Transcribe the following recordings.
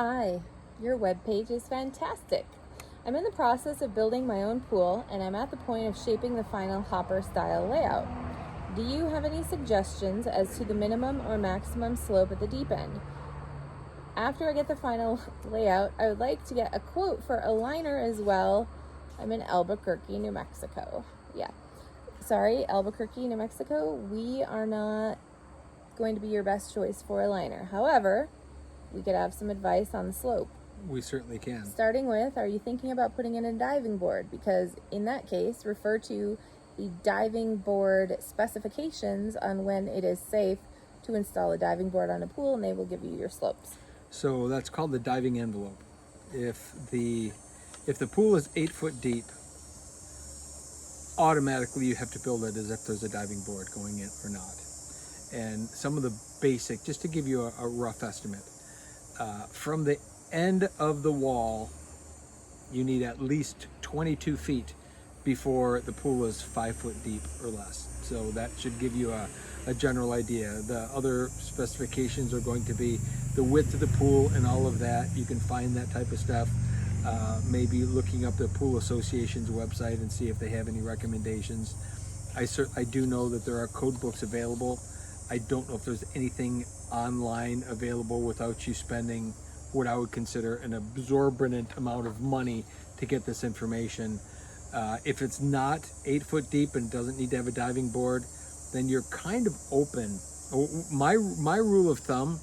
Hi, your webpage is fantastic. I'm in the process of building my own pool and I'm at the point of shaping the final hopper style layout. Do you have any suggestions as to the minimum or maximum slope at the deep end? After I get the final layout, I would like to get a quote for a liner as well. I'm in Albuquerque, New Mexico. Sorry, Albuquerque, New Mexico. We are not going to be your best choice for a liner. However, we could have some advice on the slope. We certainly can. Starting with, are you thinking about putting in a diving board? Because in that case, refer to the diving board specifications on when it is safe to install a diving board on a pool, and they will give you your slopes. So that's called the diving envelope. If the pool is 8 foot deep, automatically you have to build it as if there's a diving board going in or not. And some of the basic, just to give you a rough estimate, from the end of the wall, you need at least 22 feet before the pool is 5 foot deep or less. So that should give you a general idea. The other specifications are going to be the width of the pool and all of that. You can find that type of stuff. Maybe looking up the Pool Association's website and see if they have any recommendations. I do know that there are code books available. I don't know if there's anything online available without you spending what I would consider an exorbitant amount of money to get this information. If it's not 8 foot deep and doesn't need to have a diving board, then you're kind of open. My rule of thumb,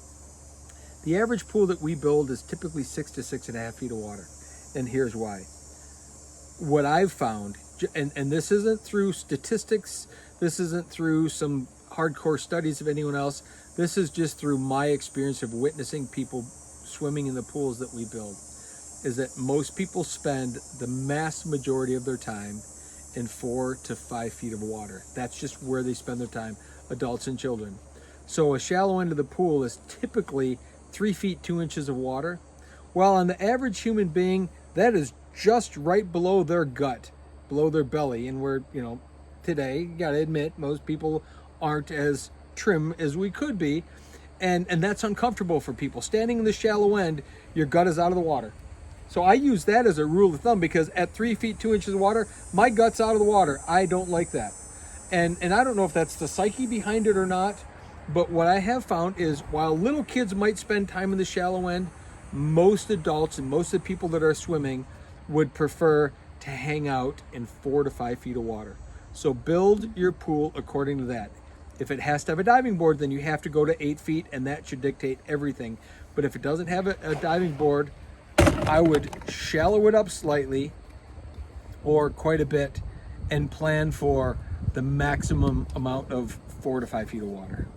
the average pool that we build is typically 6 to 6.5 feet of water. And here's why. What I've found, and this isn't through statistics, this isn't through some hardcore studies of anyone else, this is just through my experience of witnessing people swimming in the pools that we build, is that most people spend the mass majority of their time in 4 to 5 feet of water. That's just where they spend their time, adults and children. So a shallow end of the pool is typically 3 feet 2 inches of water, while on the average human being, that is just right below their gut, below their belly. And we're, today, you gotta admit, most people aren't as trim as we could be, and that's uncomfortable for people. Standing in the shallow end, your gut is out of the water. So I use that as a rule of thumb, because at 3 feet 2 inches of water, my gut's out of the water. I don't like that. And I don't know if that's the psyche behind it or not, but what I have found is while little kids might spend time in the shallow end, most adults and most of the people that are swimming would prefer to hang out in 4 to 5 feet of water. So build your pool according to that. If it has to have a diving board, then you have to go to 8 feet, and that should dictate everything. But if it doesn't have a diving board, I would shallow it up slightly or quite a bit and plan for the maximum amount of 4 to 5 feet of water.